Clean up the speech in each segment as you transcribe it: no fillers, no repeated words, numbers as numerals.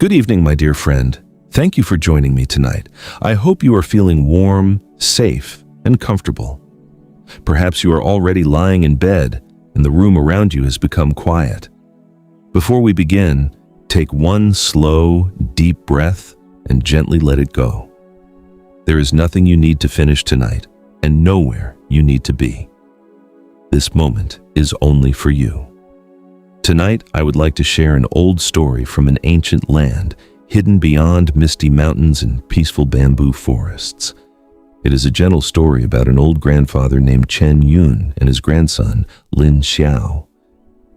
Good evening, my dear friend. Thank you for joining me tonight. I hope you are feeling warm, safe, and comfortable. Perhaps you are already lying in bed and the room around you has become quiet. Before we begin, take one slow, deep breath and gently let it go. There is nothing you need to finish tonight and nowhere you need to be. This moment is only for you. Tonight, I would like to share an old story from an ancient land hidden beyond misty mountains and peaceful bamboo forests. It is a gentle story about an old grandfather named Chen Yun and his grandson, Lin Xiao.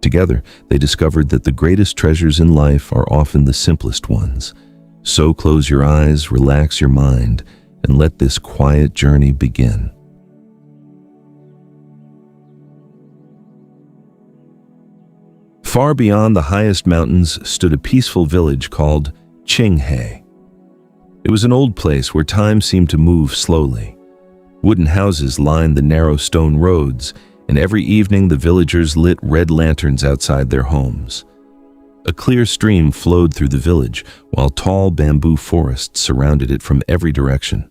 Together, they discovered that the greatest treasures in life are often the simplest ones. So close your eyes, relax your mind, and let this quiet journey begin. Far beyond the highest mountains stood a peaceful village called Qinghe. It was an old place where time seemed to move slowly. Wooden houses lined the narrow stone roads, and every evening the villagers lit red lanterns outside their homes. A clear stream flowed through the village, while tall bamboo forests surrounded it from every direction.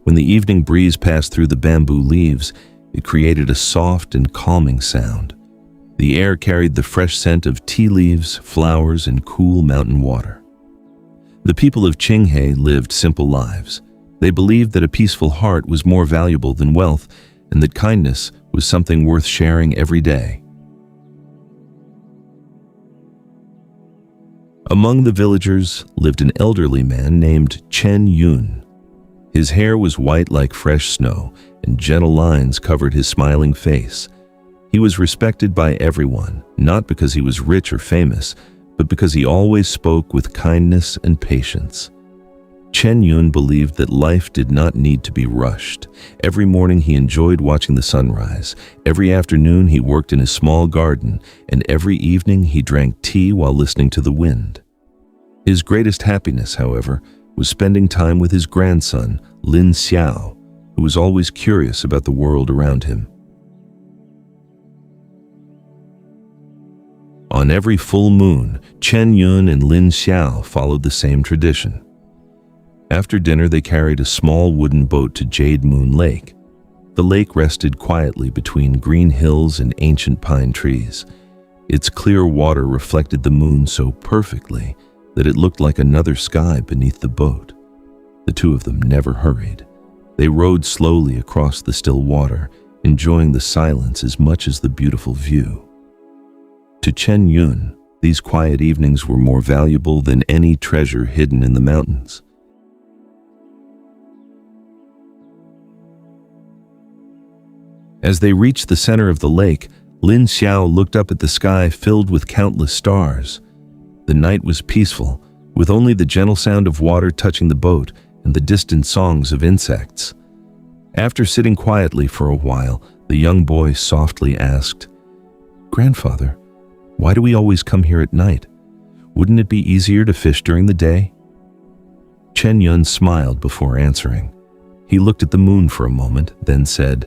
When the evening breeze passed through the bamboo leaves, it created a soft and calming sound. The air carried the fresh scent of tea leaves, flowers, and cool mountain water. The people of Qinghe lived simple lives. They believed that a peaceful heart was more valuable than wealth, and that kindness was something worth sharing every day. Among the villagers lived an elderly man named Chen Yun. His hair was white like fresh snow, and gentle lines covered his smiling face. He was respected by everyone, not because he was rich or famous, but because he always spoke with kindness and patience. Chen Yun believed that life did not need to be rushed. Every morning he enjoyed watching the sunrise. Every afternoon he worked in his small garden, and every evening he drank tea while listening to the wind. His greatest happiness, however, was spending time with his grandson, Lin Xiao, who was always curious about the world around him. On every full moon, Chen Yun and Lin Xiao followed the same tradition. After dinner, they carried a small wooden boat to Jade Moon Lake. The lake rested quietly between green hills and ancient pine trees. Its clear water reflected the moon so perfectly that it looked like another sky beneath the boat. The two of them never hurried. They rowed slowly across the still water, enjoying the silence as much as the beautiful view. To Chen Yun, these quiet evenings were more valuable than any treasure hidden in the mountains. As they reached the center of the lake, Lin Xiao looked up at the sky filled with countless stars. The night was peaceful, with only the gentle sound of water touching the boat and the distant songs of insects. After sitting quietly for a while, the young boy softly asked, "Grandfather, why do we always come here at night? Wouldn't it be easier to fish during the day?" Chen Yun smiled before answering. He looked at the moon for a moment, then said,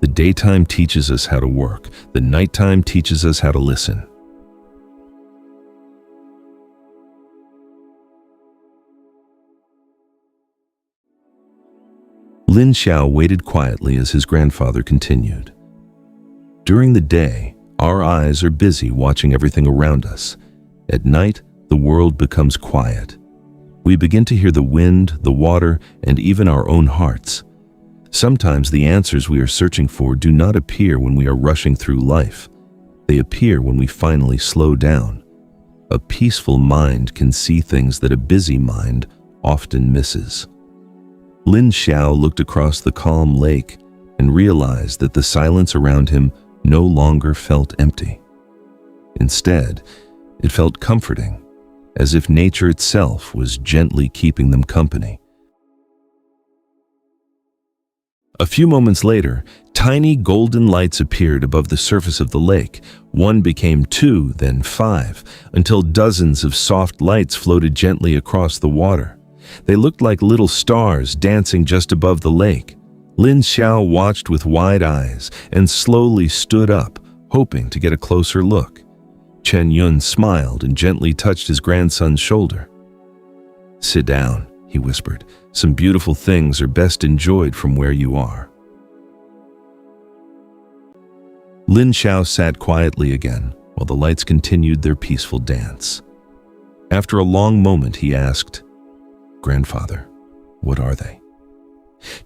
"The daytime teaches us how to work. The nighttime teaches us how to listen." Lin Xiao waited quietly as his grandfather continued. "During the day, our eyes are busy watching everything around us. At night, the world becomes quiet. We begin to hear the wind, the water, and even our own hearts. Sometimes the answers we are searching for do not appear when we are rushing through life. They appear when we finally slow down. A peaceful mind can see things that a busy mind often misses." Lin Xiao looked across the calm lake and realized that the silence around him no longer felt empty. Instead, it felt comforting, as if nature itself was gently keeping them company. A few moments later, tiny golden lights appeared above the surface of the lake. One became 2, then 5, until dozens of soft lights floated gently across the water. They looked like little stars dancing just above the lake. Lin Xiao watched with wide eyes and slowly stood up, hoping to get a closer look. Chen Yun smiled and gently touched his grandson's shoulder. "Sit down," he whispered. "Some beautiful things are best enjoyed from where you are." Lin Xiao sat quietly again while the lights continued their peaceful dance. After a long moment, he asked, "Grandfather, what are they?"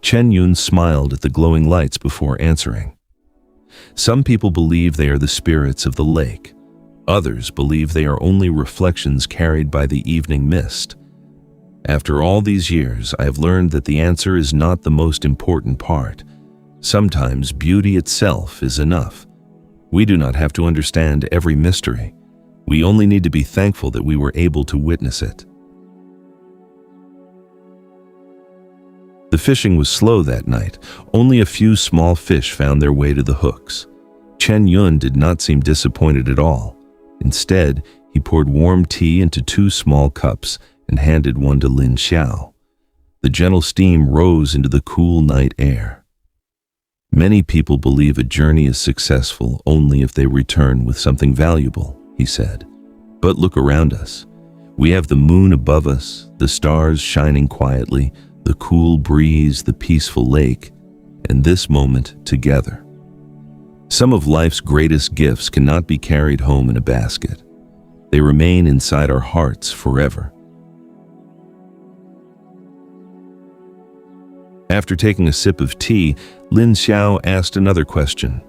Chen Yun smiled at the glowing lights before answering. "Some people believe they are the spirits of the lake. Others believe they are only reflections carried by the evening mist. After all these years, I have learned that the answer is not the most important part. Sometimes beauty itself is enough. We do not have to understand every mystery. We only need to be thankful that we were able to witness it." The fishing was slow that night. Only a few small fish found their way to the hooks. Chen Yun did not seem disappointed at all. Instead, he poured warm tea into 2 small cups and handed one to Lin Xiao. The gentle steam rose into the cool night air. "Many people believe a journey is successful only if they return with something valuable," he said. "But look around us. We have the moon above us, the stars shining quietly, the cool breeze, the peaceful lake, and this moment together. Some of life's greatest gifts cannot be carried home in a basket. They remain inside our hearts forever." After taking a sip of tea, Lin Xiao asked another question.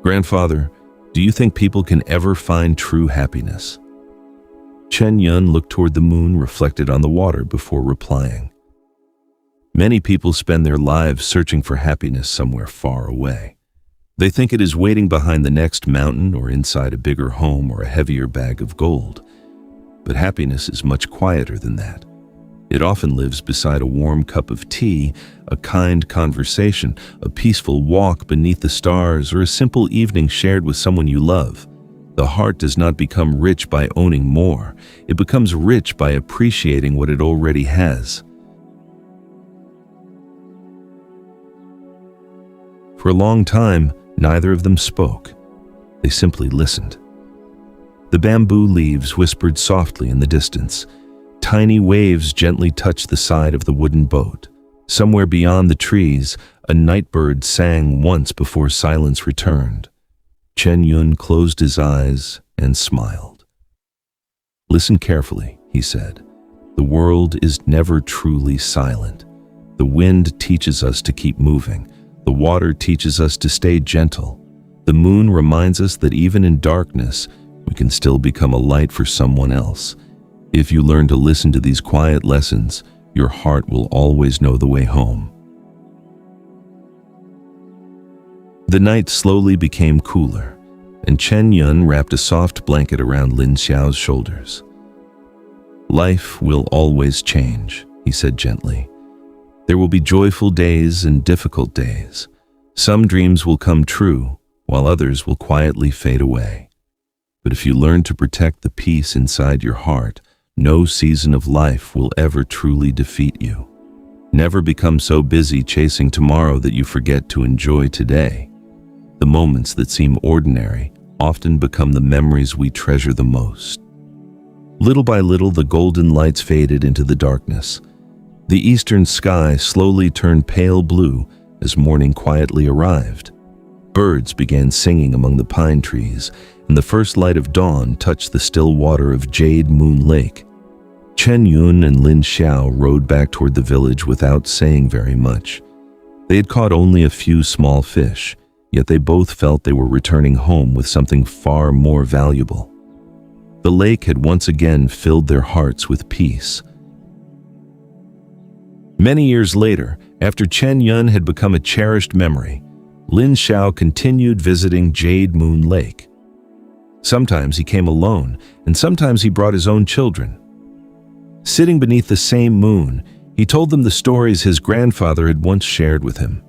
"Grandfather, do you think people can ever find true happiness?" Chen Yun looked toward the moon reflected on the water before replying. "Many people spend their lives searching for happiness somewhere far away. They think it is waiting behind the next mountain or inside a bigger home or a heavier bag of gold. But happiness is much quieter than that. It often lives beside a warm cup of tea, a kind conversation, a peaceful walk beneath the stars, or a simple evening shared with someone you love. The heart does not become rich by owning more. It becomes rich by appreciating what it already has." For a long time, neither of them spoke. They simply listened. The bamboo leaves whispered softly in the distance. Tiny waves gently touched the side of the wooden boat. Somewhere beyond the trees, a nightbird sang once before silence returned. Chen Yun closed his eyes and smiled. "Listen carefully," he said. "The world is never truly silent. The wind teaches us to keep moving. The water teaches us to stay gentle. The moon reminds us that even in darkness, we can still become a light for someone else. If you learn to listen to these quiet lessons, your heart will always know the way home." The night slowly became cooler, and Chen Yun wrapped a soft blanket around Lin Xiao's shoulders. "Life will always change," he said gently. "There will be joyful days and difficult days. Some dreams will come true, while others will quietly fade away. But if you learn to protect the peace inside your heart, no season of life will ever truly defeat you. Never become so busy chasing tomorrow that you forget to enjoy today. The moments that seem ordinary often become the memories we treasure the most." Little by little, the golden lights faded into the darkness. The eastern sky slowly turned pale blue as morning quietly arrived. Birds began singing among the pine trees, and the first light of dawn touched the still water of Jade Moon Lake. Chen Yun and Lin Xiao rode back toward the village without saying very much. They had caught only a few small fish, yet they both felt they were returning home with something far more valuable. The lake had once again filled their hearts with peace. Many years later, after Chen Yun had become a cherished memory, Lin Xiao continued visiting Jade Moon Lake. Sometimes he came alone, and sometimes he brought his own children. Sitting beneath the same moon, he told them the stories his grandfather had once shared with him.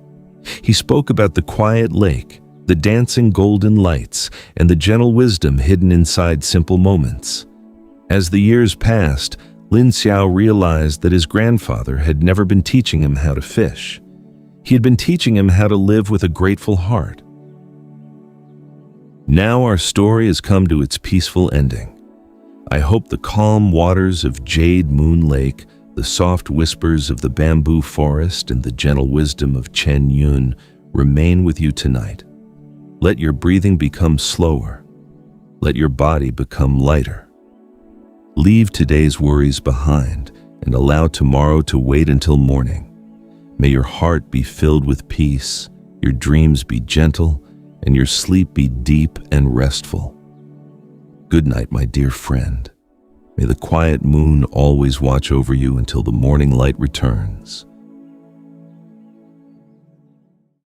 He spoke about the quiet lake, the dancing golden lights, and the gentle wisdom hidden inside simple moments. As the years passed, Lin Xiao realized that his grandfather had never been teaching him how to fish. He had been teaching him how to live with a grateful heart. Now our story has come to its peaceful ending. I hope the calm waters of Jade Moon Lake, the soft whispers of the bamboo forest, and the gentle wisdom of Chen Yun remain with you tonight. Let your breathing become slower. Let your body become lighter. Leave today's worries behind and allow tomorrow to wait until morning. May your heart be filled with peace, your dreams be gentle, and your sleep be deep and restful. Good night, my dear friend. May the quiet moon always watch over you until the morning light returns.